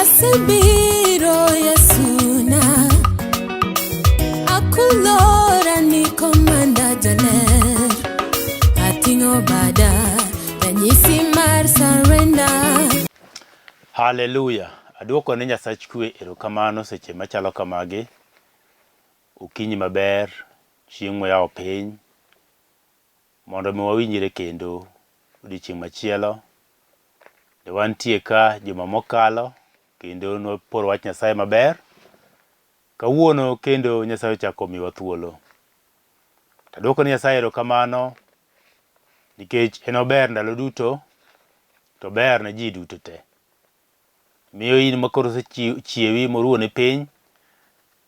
Asebiro Yesuna Akulora ni komanda jaler Atingo bada Tanyisi mar surrender. Hallelujah. Aduoko ne Nyasachi kwe erokamano seche machalo kamagi. Okinyi maber, chieng' moyawo piny, mondo mi wawinjre kendo odiochieng' machielo. Ne wantie ka juma mokalo kendo nwaporo wach Nyasaye maber. Kawuono kendo Nyasaye ochako miwa thuolo. Taduoko ne Nyasaye erokamano nikech en ober ndalo duto, to ber ne ji duto te. Miyo in makoro chiewi moruo ne piny,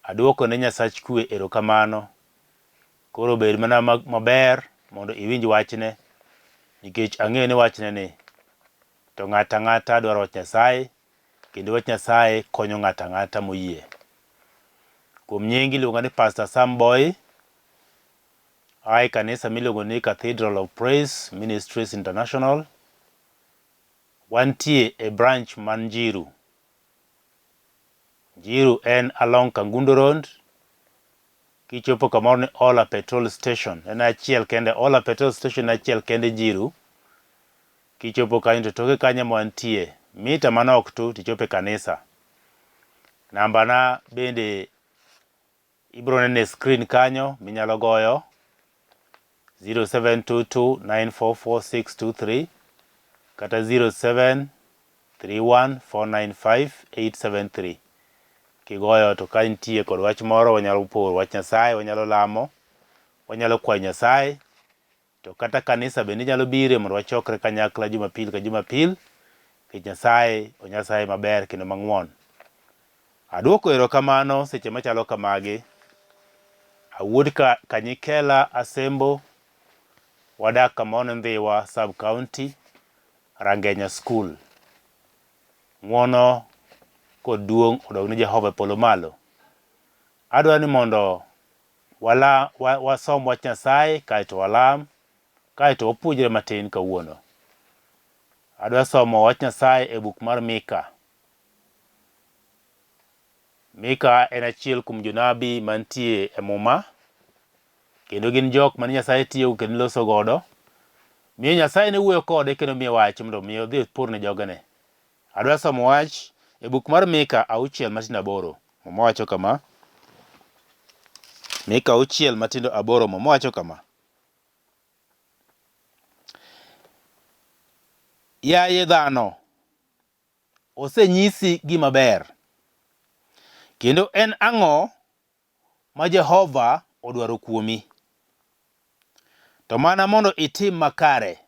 aduoko ne Nyasachi kwe erokamano. Koro bed mana maber mondo iwinj wachne, nikech ang'eyo ni wachne ni to ng'ata ng'ata dwaro wach Nyasaye, kendo wach Nyasaye konyo ng'ata ng'ata moyie. Kuom nyingi iluonga ni Pastor Sam Boyi, ai kanisa miluongo ni Cathedral of Praise Ministries International. Wantie e branch man Njiru. Njiru en along Kangundo Road. Kichopo kamoro ni Ola Petrol Station. En achiel kende, Ola Petrol Station achiel kende Njiru. Kichopo kanyo to toke kanyo mwantie mita manok tu tichope kanisa. Namba na bende ibro nene screen kanyo minyalo goyo 0722944623 kata 0731495873. Kigoyo to ka nitie kod wach moro wanyalo poro wach Nyasaye, wanyalo lamo, wanyalo kwayo Nyasaye, to kata kanisa bende nyalo bire mondo wachokre kanyakla Jumapil ka Jumapil, nikech Nyasaye o Nyasaye maber kendo mang'won. Aduoko erokamano seche machalo kamagi. Awuod Kanyikela Asembo, wadak kamoro Ndhiwa sub county, Rangenya school. Ng'wono kod duong' odog ne Jehova polo malo. Adwa ni mondo wasom wach Nyasaye, kaeto walam, kaeto wapuonjre matin kawuono. Adwa somo wach Nyasaye e buk mar Mika. Mika en achiel kuom jonabi mantie e muma, kendo gin jok mane Nyasaye tiyo kendo loso godo. Miyo Nyasaye ne wuoyo kode kendo miyo wach mondo miyo odhi opur ne jogene. Adwa somo wach e buk mar Mika 6:8. Muma wacho kama. Mika 6:8 muma wacho kama. Yaye dhano, osenyisi gimaber. Kendo en ang'o ma Jehova odwaro kuomi? To mana mondo itim makare,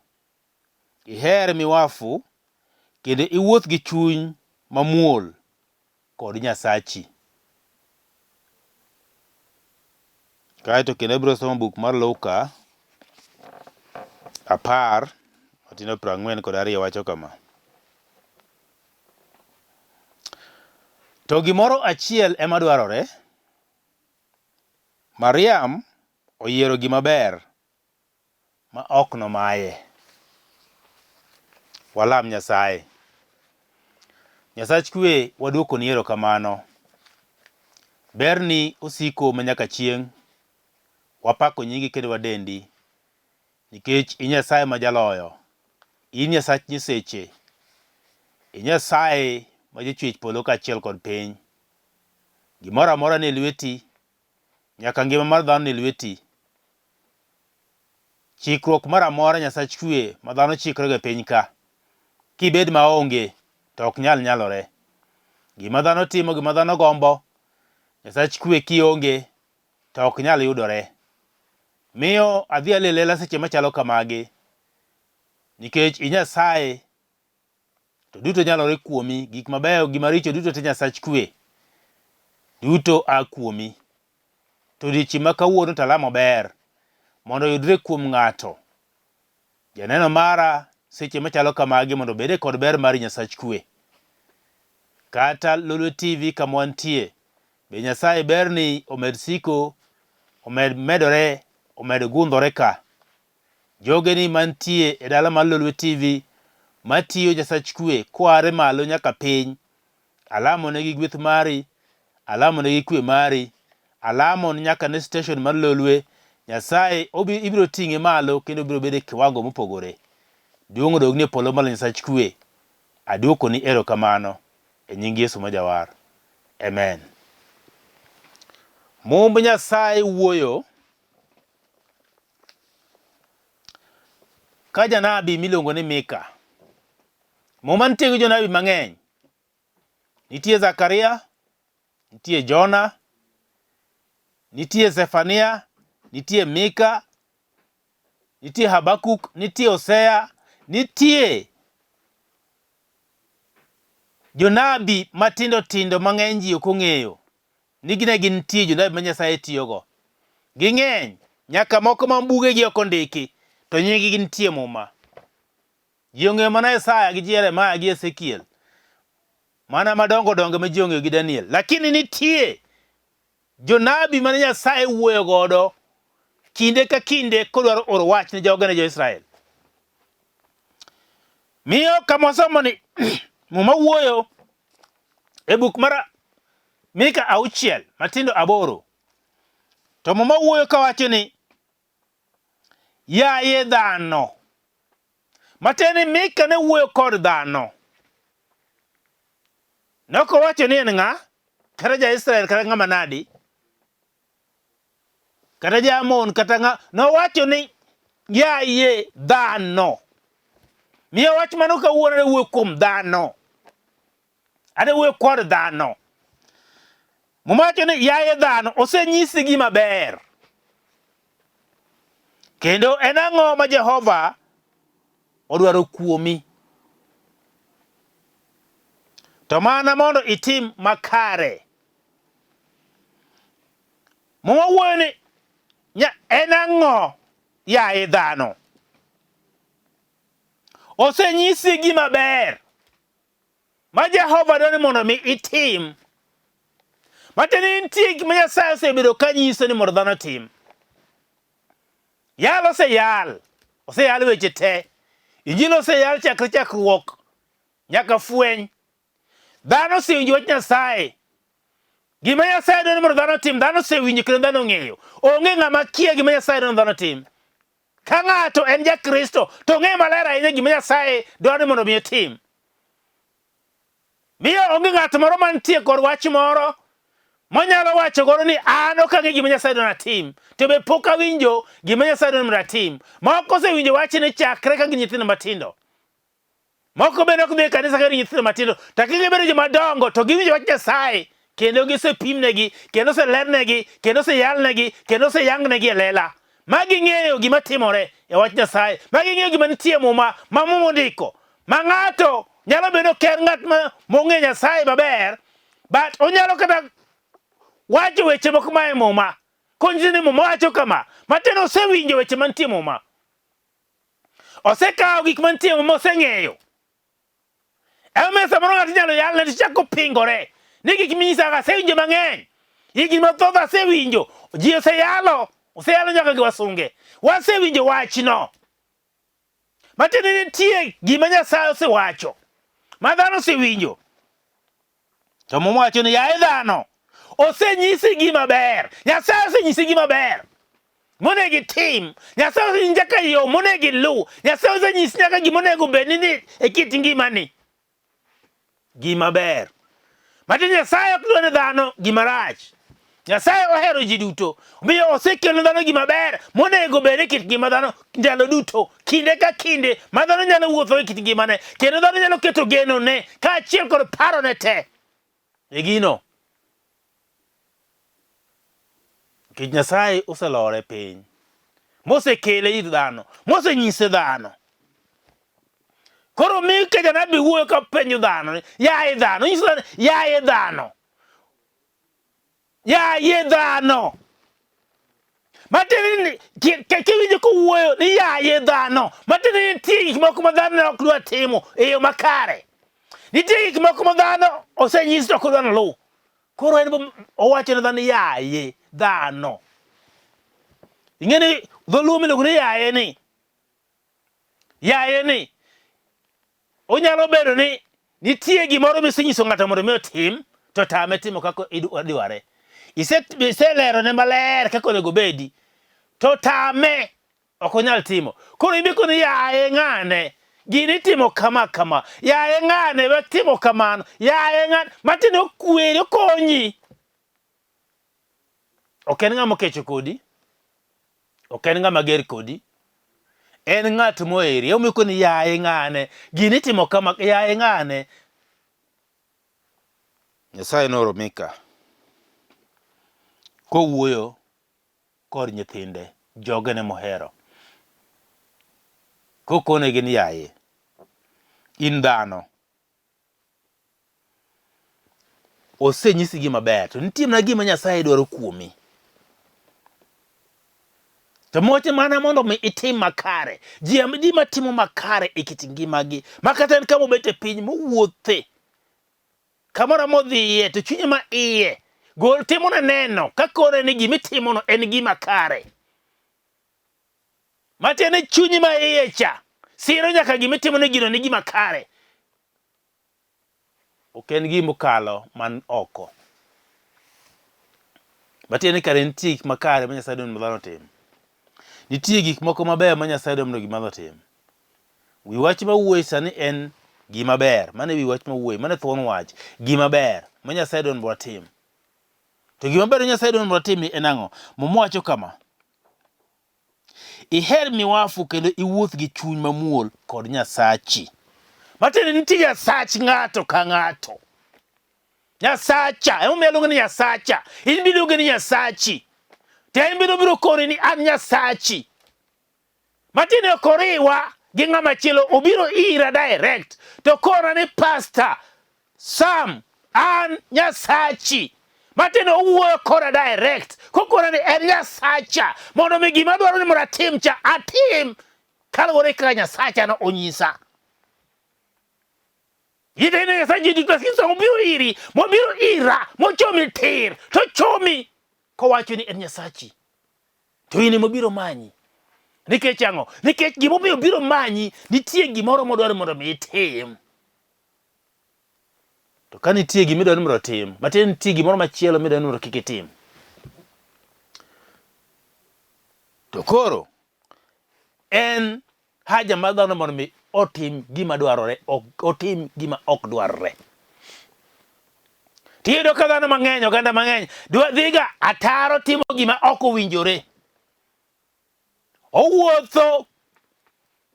iher miwafu, kendo iwuoth gi chuny mamuol kod Nyasachi. Kaeto kendo ibiro somo buk mar Luka 10:42 wacho kama. To gimoro achiel ema dwarore. Mariam oyiero gimaber ma ok nomaye. Walam Nyasaye. Nyasachi kwe waduoko ni erokamano. Berni osiko manyaka chieng'. Wapako nyingi kendo wadendi, nikech i Nyasaye ma jaloyo. In Nyasach nyiseche. I Nyasaye ma jachwech polo kaachiel kod piny. Gimoro amora ni lweti, nyaka ngima mar dhano ni lweti. Chikruok moro amora Nyasach kwe ma dhano chikrego e piny ka, kibed maonge to ok nyalore. Gima dhano timo, gima dhano gombo, Nyasach kwe kionge to ok nyal yudore. Miyo adhi alelela seche machalo kamagi, nikech i Nyasaye to duto nyalore kuomi. Gik mabeyo gi maricho duto te Nyasach kwe duto a kuomi. To odiochieng' ma kawuono talamo ber mondo yudre kuom ng'ato janeno mara seche machalo kamagi, mondo bede kod ber mar Nyasach kwe. Kata Lolo TV kama wantie, be Nyasaye berni omed siko, omed medore, omed gundhore ka. Jogeni mantie e dala mar Lolo TV matiyo Nyasach kwe koare malo nyaka piny, alamo ne gi gweth mari, alamo ne gi kwe mari, alamo ne nyaka ne station mar lolwe. Nyasaye ibiro ting'e malo kendo biro bedo e kiwango mopogore. Duong' dog ni polo malo Nyasach kwe. Aduoko ni erokamano e nying Yesu ma Jawar. Amen. Mumb Nyasaye wuoyo ka janabi miluongo ni Mika. Muma nitie gi jonabi mang'eny. Nitie Zakaria, nitie Jona, nitie Zefania, nitie Mika, nitie Habakuk, nitie Hosea, nitie jonabi matindo tindo mang'eny ji ok ong'eyo ni nitie jonabi ma Nyasaye tiyogo. Ging'eny, nyaka moko ma bugegi ok ondiki, to nying-gi nitie muma. Ji ong'eyo mana Isaya gi Jeremiah gi Ezekiel, mana madongo dongo ma ji ong'eyo gi Daniel. Lakini nitie jonabi mane Nyasaye wuoyo godo kinde ka kinde kodwaro oro wach ne jogene jo-Israel. Miyo kama wasomo ni muma wuoyo e buk mar Mika 6 matindo 8. To muma wuoyo kawacho ni yaye dhano. Mateni Mika ne wuoyo kod dhano. Noko wacho ni en ng'a? Kata ja-Israel kata ng'ama nadi? Kata ja-Amon kata ng'a? Nowacho ni yaye dhano. Miyo wach mano kawuono ne wuoyo kuom dhano. Ade wuoyo kod dhano. Mumacho ni yaye dhano, osenyisi gimaber. Kendo en ang'o ma Jehova odwaro kuomi. To mana mondo itim makare. Muma wuoyo ni en ang'o yaye dhano. Osenyisi gimaber ma Jehova dwaro ni mondo mi itim. Mateni nitie gima Nyasaye osebedo ka nyiso ni mondo dhano tim. Yal oseyal weche te. Injili oseyal chakre chakruok nyaka fweny. Dhano osewinjo wach Nyasaye. Gima Nyasaye dwaro ni mondo dhano tim, dhano osewinjo kendo dhano ong'eyo. Onge ng'ama kia gima Nyasaye dwaro ni dhano tim. Ka ng'ato en ja-Kristo to ong'e maler ahinya gima Nyasaye dwaro ni mondo mi otim. Miyo onge ng'ato moro mantie kod wach moro manyalo wacho godo ni an ok ang'e gima Nyasaye dwaro natim, to be pok awinjo gima Nyasaye dwaro ni mondo atim. Moko osewinjo wachne chakre ka gin nyithindo matindo. Moko bende ok dhi e kanisa ka gin nyithindo matindo, to gibedo joma dongo to giwinjo wach Nyasaye kendo gisepimnegi, kendo oselernegi, kendo oseyalnegi, kendo oseyangnegi e lela. Ma ging'eyo gima timore e wach Nyasaye. Ma ging'eyo gima nitie muma ma muma ondiko. Ma ng'ato nyalo bedo ker ng'at mong'e Nyasaye maber, but onyalo kata wacho weche moko ma e muma. Konyiso ni muma wacho kama, mateno osewinjo weche mantie muma. Osekawo gik mantie muma oseng'eyo. Ema samoro ng'ato nyalo yalne to chako pingore. Ni gik minyisago asewinjo mang'eny. Higni mathoth asewinjo. Ji oseyalo nyaka gi wasunge. Wasewinjo wachno. Matende nitie gima Nyasaye osewacho ma dhano osewinjo. To muma wacho ni yaye dhano, osenyisi gimaber. Nyasaye osenyisi gimaber monego itim. Nyasaye osenyisi nyaka yo monego iluw. Nyasaye osenyisi nyaka gima onego bed ni e kit ngimani. Gimaber. Matende Nyasaye ok dwar ne dhano gima rach. Nyasaye ohero ji duto. Omiyo osekelo dhano gimaber monego bed e kit ngima dhano ndalo duto, kinde ka kinde ma dhano nyalo wuotho e kit ngimane, kendo dhano nyalo keto geno ne kaachiel kod paro ne te e gino. Nikech Nyasaye oselore piny, mosekele ir dhano, mosenyise dhano. Koro Mika janabi wuoyo ka penjo dhano, yaye dhano, nyiso dhano, yaye dhano. Yaye dhano. Matini kiwinjo kowuoyo ni yaye dhano. Matini nitie gik moko ma dhano ok dwa timo e yo makare. Nitie gik moko ma dhano osenyisi to ok dwa luw. Koro en owacho ne dhano yaye dhano. Ing'eni dholuo miluongo ni yaye ni. Yaye ni. Onyalo bedo ni nitie gimoro misenyiso ng'ato mondo mi otim to tame timo kaka idware. Iselero ne maler kaka onego bedi to tame ok onyal timo. Koro ibiko ni yaye ng'ane gini timo kama kama, yaye ng'ane we timo kamano, yaye ng'ane matino kweri konyi. Ok en ng'ama kecho kodi, ok en ng'ama ger kodi, en ng'at moheri. Omiko ni yaye ng'ane gini timo kama, yaye ng'ane. Nyasaye nooro Mika kowuoyo kod nyithinde jogene mohero, kokonegi ni yaye in dhano, osenyisi gimaber, to nitie mana gima Nyasaye dwaro kuomi. To moche mana mondo mi itim makare. Ji matimo makare e kit ngimagi, makata en kama obet e piny mowuothe, kamoro modhiye to chunye ma iye gol timo na neno kakore ni gimitimono en gima kare. Matiende chunyi ma iye cha siro nyaka gimitimo ne gino ni gima kare. Ok en gima okalo man oko. Matiende kare nitie gik makare ma Nyasaye dwaro ni dhano tim. Nitie gik moko maber ma Nyasaye dwaro ni dhano tim. Wi wach ma wuoyi sani en gima ber. Mane wi wach ma wuoyi, mane thuon wach gima ber ma Nyasaye dwaro ni mondo tim. To gima ber Nyasaye dwaro ni mondo tim en ang'o? Mowacho kama: iher miwafu kendo iwuoth gi chuny mamuol kod Nyasachi. Matiende nitie Nyasach ng'ato ka ng'ato. Nyasacha, emomiyo aluongo ni Nyasacha. In biluongo ni Nyasachi. To en biro koni ni an Nyasachi. Matiende ok oriwa gi ng'ama chielo, obiro ira direct to kona ni Pastor Sam, an Nyasachi. Matiende owuoyo koda direct kokona ni en Nyasacha, mondo mi gima dwaro ni mondo atim cha atim kaluwore kaka Nyasacha no onyisa. Yidene Nyasachi duto kinso mobiro iri, mobiro ira, mochomi tir, to chomi kowacho ni en Nyasachi. To in mobiro manyi. Nikech ang'o? Nikech gimobiro biro manyi nitie gimoro modwaro mondo mi itim. To ka nitie gima idwaro ni mondo tim, matiende nitie gimoro machielo midwaro ni mondo kik itim. To koro en haja mar dhano mondo mi otim gima dwarore, otim gima ok dwarore. Tiyudo ka dhano mang'eny, oganda mang'eny dhiga ataro timo gima ok owinjore. Owuotho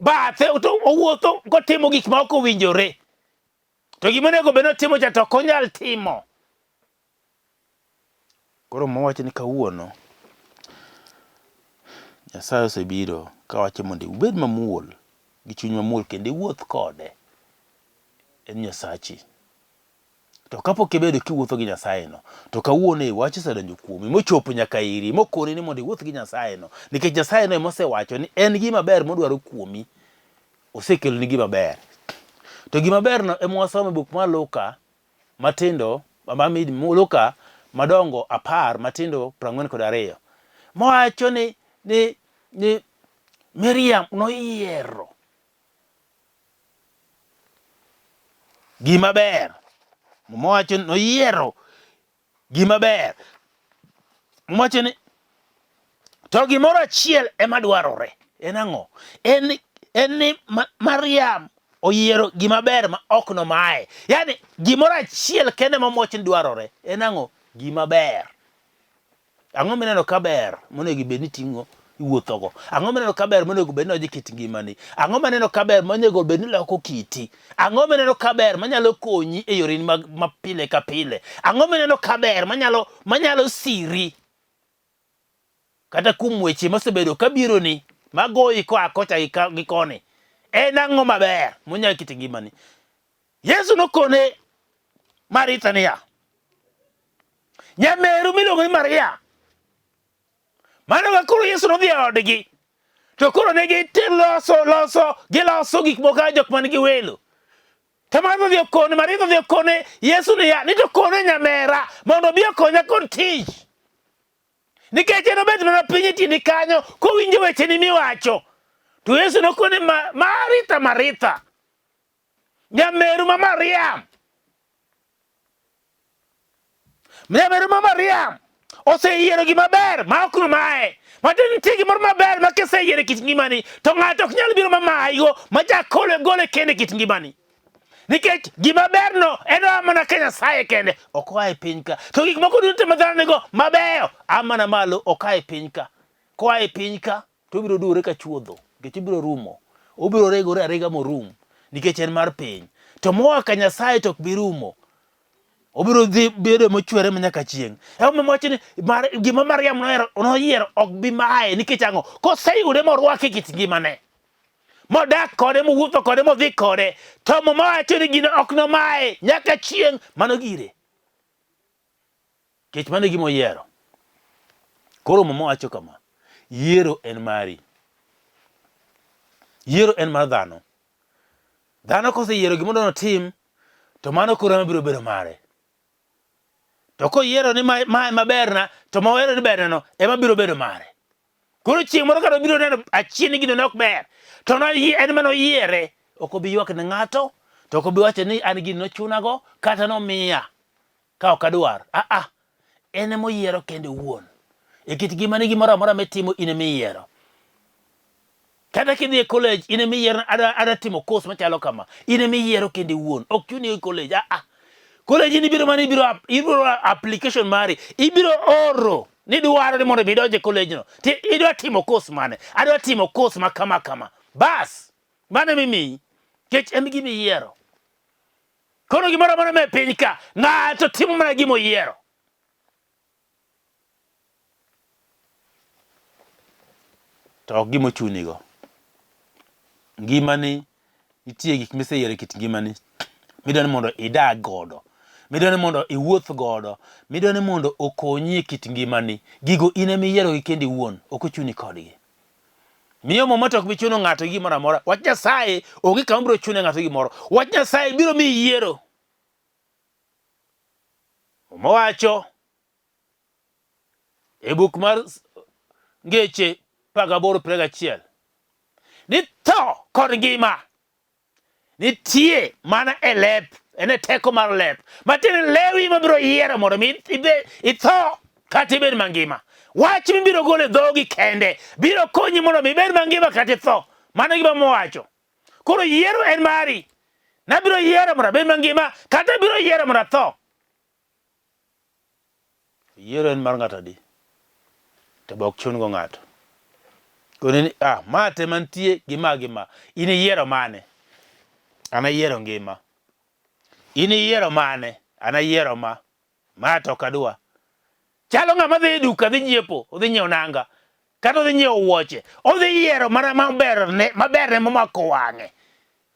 bathe, owuotho kotimo gik ma ok owinjore. To gima onego bed ni otimo cha to ok onyal timo. Koro mowacho ni kawuono Nyasaye osebiro kawacho mondo ubed mamuol gi chuny mamuol kendo iwuoth kode. En Nyasachi. To kapok ibedo kiwuotho gi Nyasaye no, to kawuono wach osedonjo kuomi mochopo nyaka iri mokoni ni mondo iwuoth gi Nyasaye no, nikech Nyasaye no emosewacho ni en gima ber modwaro kuomi, osekelo ni gima ber. To gima ber no emwasomo e buk mar Luka matindo, Luka madongo 10 matindo 42. Mowacho ni Miriam noyiero gima ber. Mowacho ni noyiero gima ber. Mowacho ni to gimoro achiel ema dwarore. En ang'o? En ni Mariam oyiero gima ber ma ok nomaye. Yani gimoro achiel kende ma mowacho ni dwarore. En ang'o? Gima ber. Ang'o mineno ka ber monego bed ni ting'o iwuothogo? Ang'o mineno ka ber monego bed ni odhi kit ngimani? Ang'o maneno ka ber monego bed ni loko kiti? Ang'o mineno ka ber manyalo konyi e yoreni ma pile ka pile? Ang'o mineno ka ber manyalo siri kata kuom weche mosebedo kabiro ni magoyi koa kocha gi koni? En ang'o maber monyalo kit ngimani? Yesu nokone Maritha niya, nyameru miluongo ni Maria. Mano ka koro Yesu nodhi e odgi, to koro ne giloso gik moko ka jok man gi welo. To Maritha odhi okone Yesu niya, ni to kone nyamera mondo obi okonya kod tich. Nikech en obet mana piny e tiendi kanyo kowinjo wecheni miwacho. To Yesu nokone Maritha, Nyameru ma Mariam. Nyameru ma Mariam. Oseyiero gimaber ma ok mae. Matini tigi moro maber ma kiseyiero kit ngimani to ng'ato ok nyal biro mamayigo ma jakole gole kende kit ngimani. Nikech gimaber no en amana ka Nyasaye kende ok oa e piny ka. To gik moko duto ma dhano nigo mabeyo amana malo ok oa e piny ka. Koa e piny ka to obiro duore ka chuodho nikech obiro rumo. Obiro regore arega morum nikech en mar piny. To moa ka Nyasaye to ok bi rumo. Obiro dhi bedo mochwere manyaka chieng'. Wacho ni gima Mariam noyiero ok bi mae nikech ang'o? Koseyude morwake kit ngimane. Modak kode, mowuotho kode, modhi kode. To mowacho ni gino ok nomaye nyaka chieng' mano gire. Kech mano gima oyiero. Koro mowacho kama. Yiero en mari. Yiero en mar dhano. Dhano koseyiero gima odwaro tim, to mano koro ema biro bedo mare. To koyiero ni mae maberna, to mawero ni bernano ema biro bedo mare. Koro chieng' moro ka biro neno achiel ni gino ne ok ber, to en mano yiere, ok obi ywak ne ng'ato, to ok obi wacho ni an gino nochunago kata nomiya ka ok adwar. En ema oyiero kende owuon. E kit ngimani gimoro amora mitimo in ema iyiero. Kata kidhi e college in ema iyiero ada timo course machalo kama. In ema iyiero kende owuon. Ok chuni e college. College ni biro mani ibiro application mari. Ibiro oro ni dwaro ni mondo bidonje college no. Ti idwa timo course mane? Adwa timo course ma kama. Bas. Mane mimi. Kech em gimi yiero. Kono gimoro amora me piny ka. Ng'ato timo mana gimo yiero. To ok gimo chunigo. Ngimani nitie gik miseyiero kit ngimani. Midwani mondo idag godo. Midwani mondo iwuoth godo. Midwani mondo okonyi kit ngimani. Gigo in ema iyiero gi kendi wuon. Ok ochuni kodgi. Miyo momoto ok bi chuno ng'ato gimoro amora. Wach Nyasaye onge kama biro chuno ng'ato gimoro. Wach Nyasaye biro mi yiero. Mowacho e buk mar Ngeche 18:21 ni tho kod ngima nitie mana e lep, ene teko mar lep. Matiende lewi mabiro yiero mondo itho kata ibed mangima. Wach mibiro golo e dhogi kende biro konyi mondo ibed mangima kata itho. Mano gima mowacho. Koro yiero en mari. Nabiro yiero mondo abed mangima kata biro yiero mondo atho. Yiero en mar ng'ato adi. To bok chun go ng'ato. Kone mate mantie gima. In yiero mane? Ana yiero ngima. In yiero mane? Ana yiero ma. To kadwa. Chalo ng'ama dhi duka dhi nyiepo, odhi nyiewo nanga. Kata odhi nyiewo wuoche. Odhi yiero mana maber ne momako wang'e.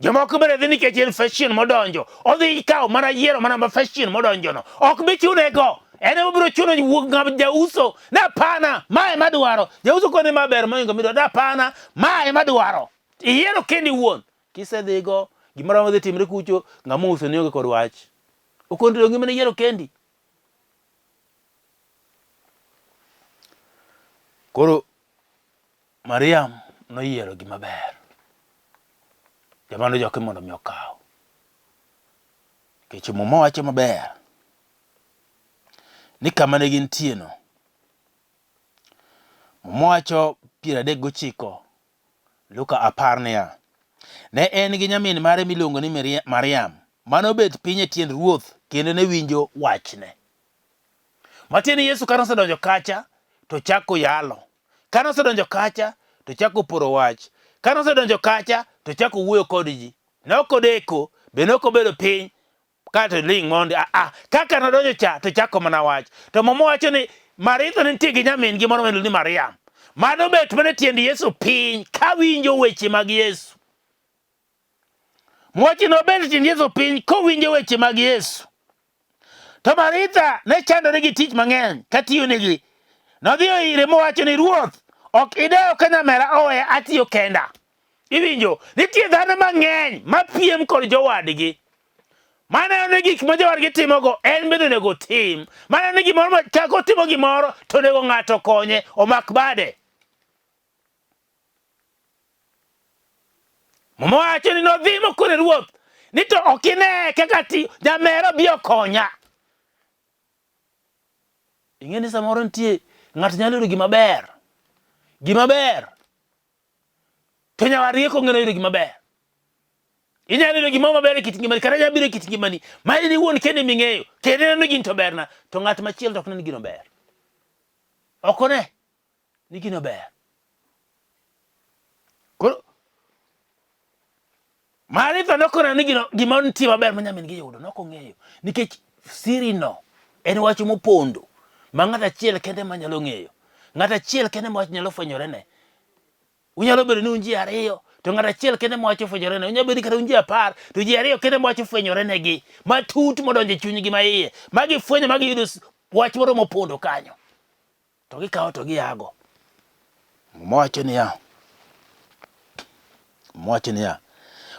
Jomoko bende dhi nikech en fashion modonjo. Odhi kawo mana yiero mana ma fashion modonjo no. Ok bi chunego. En ema biro chuno ng'ama jauso. Na pana, mae madwaro. Jauso kone maber moingo midwa. Na pana, mae madwaro. Iyiero kendi wuon. Kisedhigo, gimoro ma dhi timre kucho, ng'ama uso ni onge kod wach. Okondro ngima ne yiero kendi. Koro Mariam noyiero gimaber. Jamano joke mondo mi okaw. Kech momo wacho maber. Ni kama ne gintie no. Momo wacho 39 Luka 10 niya. Ne en gi nyamin mare miluongo ni Mariam. Mano bet piny e tiend Ruoth kendo ne winjo wachne. Matiende Yesu kano sedonjo kacha to chako yalo. Kano sedonjo kacha to chako poro wach. Kano sedonjo kacha to chako wuoyo kod ji. Nokodeko, be nokobedo piny kata ling mondi. Kaka nodonjo cha to chako mana wach. To momo wacho ni Maritha ne nitie gi nyamin gi moro miluongo ni Mariam. Mano bet mana tiend Yesu piny ka winjo weche mag Yesu. Mwachi no bet tiend Yesu piny ko winjo weche mag Yesu. To Maritha ne chandore gi tich mang'eny katiyo negi. Nodhiyo ire mowacho ni Ruoth, ok idewo ka nyamera owe atiyo kenda. Iwinjo, nitie dhano mang'eny mapiem kod jowadgi. Mana ne gik ma jowadgi timogo, en bende nego tim. Mana ne gimoro kako timo gimoro, to nego ng'ato konye, omak bade. Momo wacho ni nodhi mokone Ruoth, ni to okine kaka ti nyamera bio konya. Ingeni samoro ntie ng'at nyalo yudo gimaber. Gimaber. To nyawari ko ng'eno yudo gimaber. Inyalo yudo gima maber e kit ngimani kata nyalo biro e kit ngimani. Ma in iwuon kende ming'eyo. Kende neno gin to berna. To ng'at machielo to ok nen gino ber. Ok one ni gino ber. Koro Maritha nokona ni gino gima nitie maber ma nyamin gi yudo nokong'eyo. Nikech siri no en wach mopondo. Ma ng'at achiel kende manyalo ng'eyo. Ng'at achiel kende ma wach nyalo fwenyore ne. Unyalo bedo ni unji ariyo to ng'at achiel kende ma wach fwenyore ne. Unyalo bedo kata unji 10 to ji ariyo kende ma wach fwenyore negi. Matut modonjo e chunygi maiye. Magi fwenyo magi yudo wach moro mopondo kanyo. To gikawo to giago. Mowacho niya.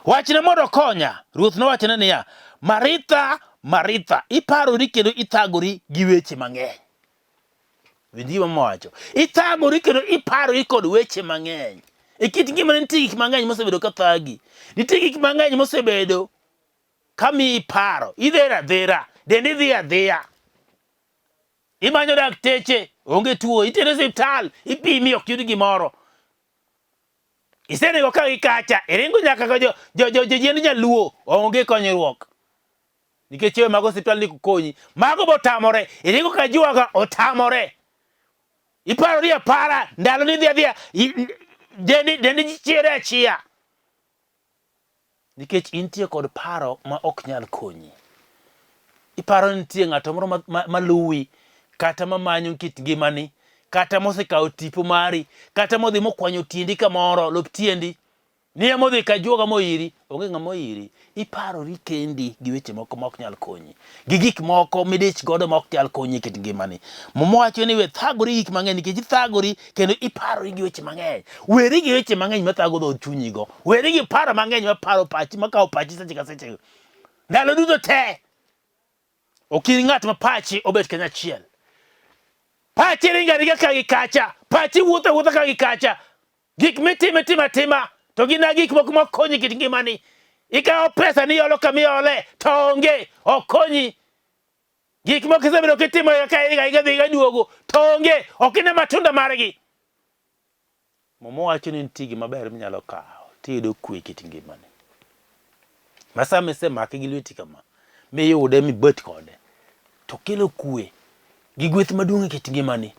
Wachne mondo konya. Ruoth nowachone niya, Maritha, Maritha, iparori kendo ithagori gi weche mang'eny. Winji mowacho. Ithagori kendo iparori kod weche mang'eny. E kit ngimani nitie gik mang'eny mosebedo ka thagi. Nitie gik mang'eny mosebedo kamiyi paro. Idhero adhera. Dendi dhi adhiya. Imanyo dakteche. Onge tuo. Itero osiptal. Ipimi ok yud gimoro. Isenego ka gi kacha. Iringo nyaka ka jojend nyaluo. Onge konyruok. Nikech chewe mago osiptal ni kukonyi. Mago botamore. Iringo ka juaga otamore. Iparori apara. Ndalo ni dhi adhiya. Dendi chiere achia. Nikech intie kod paro ma ok nyal konyi. Iparo nitie ng'ato moro maluwi. Kata mamanyo kit ngimani. Kata mosekawo tipo mari. Kata modhi mokwanyo tiendi kamoro. Lop tiendi. Niya modhi ka juoga moiri. Onge ng'ama moiri. Iparori kendi gi weche moko ma ok nyal konyi. Gi gik moko midich godo ma ok nyal konyi kit ngimani. Mowacho ni we thagori gik mang'eny nikech ithagori kendo iparori gi weche mang'eny. Weri gi weche mang'eny mathago dhood chunyigo. Weri gi paro mang'eny maparo pachi makawo pachi seche ka seche. Ndalo duto te. Okiri ng'at ma pachi obet kanyachiel. Pachi ringa ka gi kacha. Pachi wuotho ka gi kacha. Gik mitima. To gina gik moko ma konyi kit ngimani. Ikawo pesa ni yolo kamiole. To onge. Okonyi. Gik moko kisebedo kitimo ka iga duogo. To onge. Okine matunda margi. Mowacho ni nitie gima ber minyalo kawo. Tiyudo kwe kit ngimani. Masama isemake gi lweti kama. Miyude mibet kode. To kelo kwe. Gi gweth maduong' e kit ngimani.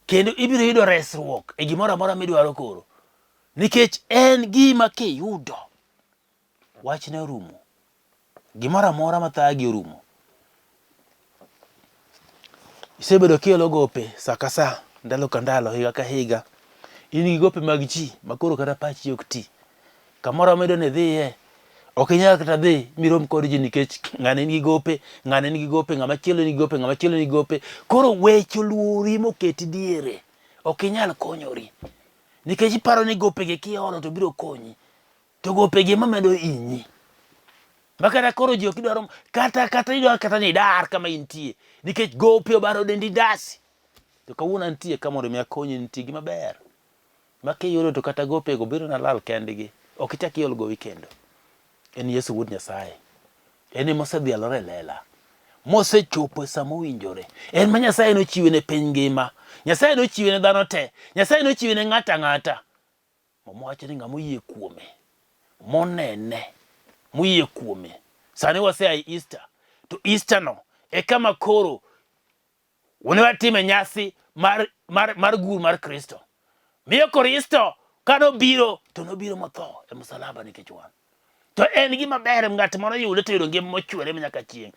Kendo ibiro yudo resruok e gimoro amora midwaro koro. Nikech en gima kiyudo. Wachne orumo. Gimoro amora mathagi orumo. Isebedo kiolo gope sa ka sa, ndalo ka ndalo, higa ka higa. In gi gope mag ji makoro kata pachi ok ti. Kamoro medo ne dhiye. Ok inyal kata dhi mirom kod ji nikech ng'ane nigi gope, ng'ama chielo nigi gope. Koro weche oluori moketi diere. Ok inyal konyori. Nikech iparo ni gope ge kiolo to biro konyi. To gope ge mamedo inyi. Makata koro ji ok idwaro kata idwaro kata ni dar kama intie. Nikech gope obaro dendi dasi. To kawuono nitie kamoro mi akonyi nitie gima ber. Makiyudo to kata gope go biro na lal kendgi. Ok ichak iol go kendo. En Yesu Ruoth Nyasaye. En mosedhialore lela. Mosechopo sa mowinjore. En ma Nyasaye nochiwe ne piny ngima. Nyasaye nochiwe ne dhano te. Nyasaye nochiwe ne ng'ata ng'ata. Mowacho ni ng'ama oyie kuome. Monene. Moyie kuome. Sani wasea Easter. To Easter no e kama koro watime nyasi mar gur mar Kristo. Miyo Kristo kanobiro to nobiro motho e msalaba nikech wan. To en gima ber ng'at moro yude to yudo ngima mochwere nyaka chieng'.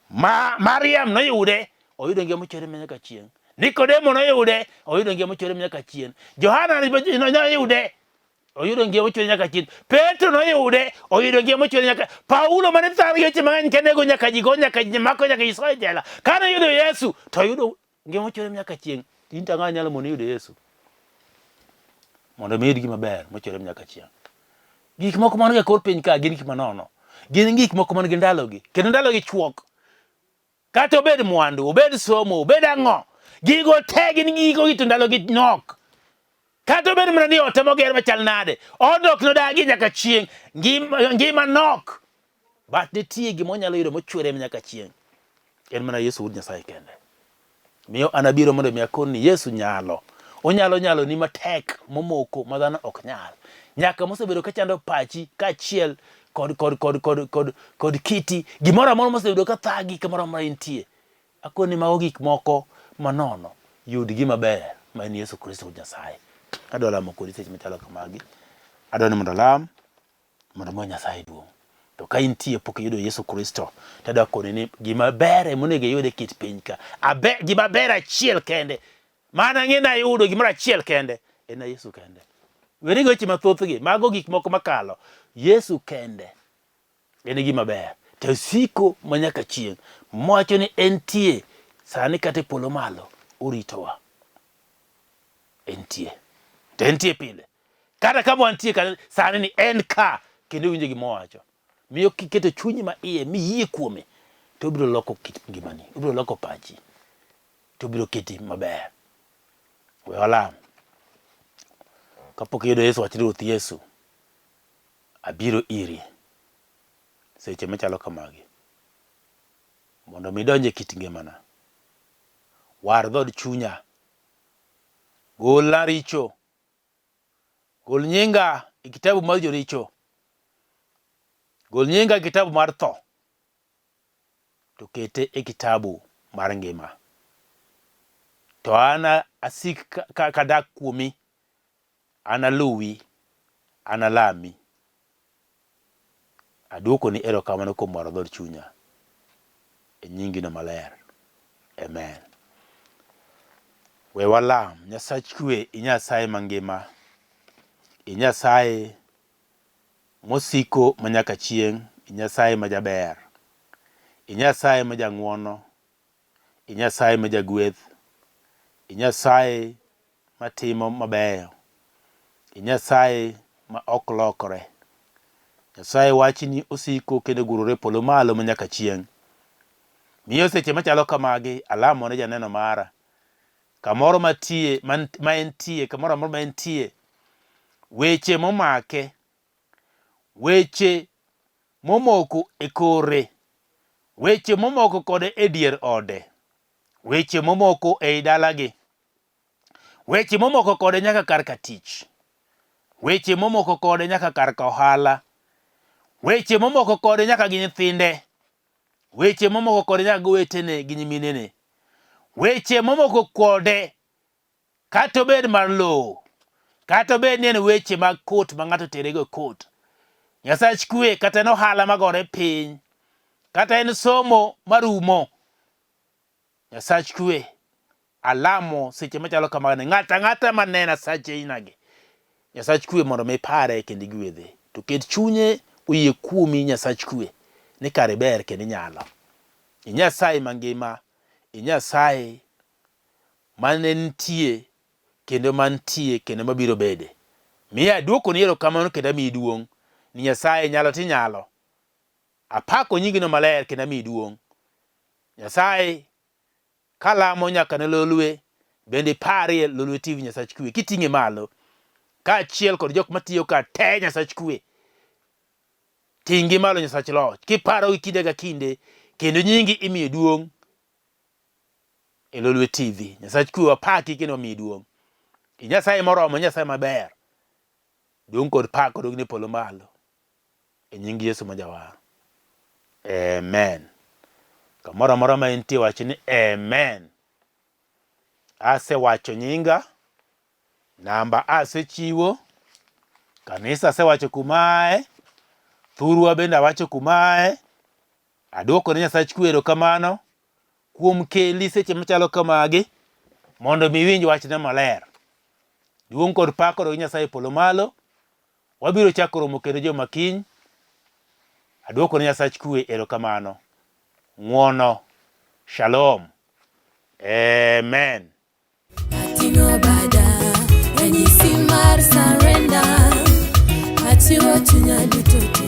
Mariam noyude oyudo ngima mochwere nyaka chieng'. Nikodemo noyude oyudo ngima mochwere nyaka chieng'. Johana noyude oyudo ngima mochwere nyaka chieng'. Petro noyude oyudo ngima mochwere nyaka. Paulo mane thari weche mang'eny kenego nyaka ji go nyaka mako nyaka iso jela. Kana yudo Yesu to yudo ngima mochwere nyaka chieng'. In tang'a nyalo mondo yudo Yesu. Mondo miyud gima ber mochwere nyaka chieng'. Gik moko man ga kor piny ka gin gik manono. Gin gik moko man gi ndalogi. Kendo ndalogi chuok. Kata obed mwandu, obed somo, obed ang'o. Gigo te gin gigo gito ndalogi nok. Kata obed mana ni ote moger machal nade. Odok nodagi nyaka chieng'. Ngima nok. but nitie gima onyalo yudo mochwere nyaka chieng'. En mana Yesu Ruoth Nyasaye kende. Miyo anabiro mondo mi akon ni Yesu nyalo. Onyalo ni matek momoko ma dhano ok nyal. Nyaka mosebedo ka chando pachi ka achiel kod kiti gimoro amora mosebedo ka thagi kamoro amora intie. Akoni mago gik moko manono. Yud gimaber ma en Yesu Kristo Ruoth Nyasaye. Adwa lamo kodi seche machalo kamagi. Adwa ni mondo lam mondo mo Nyasaye duong'. To ka intie pok iyudo Yesu Kristo, tadwa koni ni gimaber monego iyude kit piny ka. Gimaber achiel kende. Mana ng'ena yudo gimoro achiel kende en Yesu kende. Weri goche mathoth gi mago gik moko makalo. Yesu kende en gimaber. To siko manyaka chieng' mwacho ni entie sani kata polo malo oritowa. Entie. To entie pile. Kata kama wantie sani ni en ka kendo winjo gimowacho. Miyo kiketo chunyi ma iye miyie kuome to obiro loko kit ngimani, obiro loko pachi, to obiro keti maber. We walam. Kapok iyudo Yesu, wachni Ruoth Yesu, abiro iri seche machalo kamagi mondo mi donje kit ngimana. War dhod chunya, golna richo, gol nyinga e kitabu mar joricho, gol nyinga e kitabu mar tho, to kete e kitabu mar ngima. To ana asik kadak kuomi, ana luwi, ana lami. Aduoko ni erokamano kuom waro dhod chunya. E nyingino maler. Amen. We walam. Nyasach kwe, Nyasaye mangima, Nyasaye mosiko manyaka chieng', Nyasaye majaber, Nyasaye majang'wono, Nyasaye majagweth, Nyasaye matimo mabeyo, Nyasaye ma ok lokore. Nyasaye wachni osiko kendo gurore polo malo manyaka chieng'. Miyo seche machalo kamagi alamo ne janeno mara. Kamoro matie ma entie, kamoro amoro ma entie, weche momake, weche momoko e kore, weche momoko kode e dier ode, weche momoko e dalagi, weche momoko kode nyaka kar katich, weche momoko kode nyaka kar ohala, weche momoko kode nyaka gi nyithinde, weche momoko kode nyaka gi wetene gi nyiminene, weche momoko kode kata obed mar lowo, kata obed ni en weche mag kot ma ng'ato terego kot. Nyasach kwe kata en ohala magore piny, kata en somo marumo. Nyasach kwe alamo seche machalo kamane ng'ata manena sache inagi. Nyasach kwe mondo mi pare kendo igwedhe. To ket chunye oyie kuomi Nyasach kwe ni kare ber kendo inyalo. Nyasaye mangima, Nyasaye mane nitie kendo mantie kendo mabiro bede. Miya aduoko ni erokamano kendo amiyi duong'. Ni Nyasaye nyalo tinyalo. Apako nyingino maler kendo amiyi duong'. Nyasaye kalamo nyaka ne lolwe, bende parie lolwe TV Nyasach kwe kiting'e malo, ka achiel kod jok matiyo ka te Nyasach kwe. Ting'i malo Nyasach loch, kiparo kinde ka kinde, kendo nyingi imiyo duong' e lolwe TV. Nyasach kwe wapaki kendo wamiyi duong'. Nyasaye moromo, Nyasaye maber. Duong' kod pak kod ogne polo malo. E nying Yesu majawar. Amen. Kamoro amora ma entie wacho ni amen. Ase wacho nyinga, namba asechiwo, kanisa asewacho kumae, thurwa bende awacho kumae. Aduoko ne Nyasach kwe erokamano kuom keli seche machalo kamagi mondo mi winj wachne maler. Duong' kod pak kod Nyasaye polo malo. Wabiro chako romo kendo juma kiny. Aduoko ne Nyasach kwe erokamano. Ng'wono. Shalom. Amen. Ating'o bada, ranyisi mar surrender. Achiwo chunya duto te.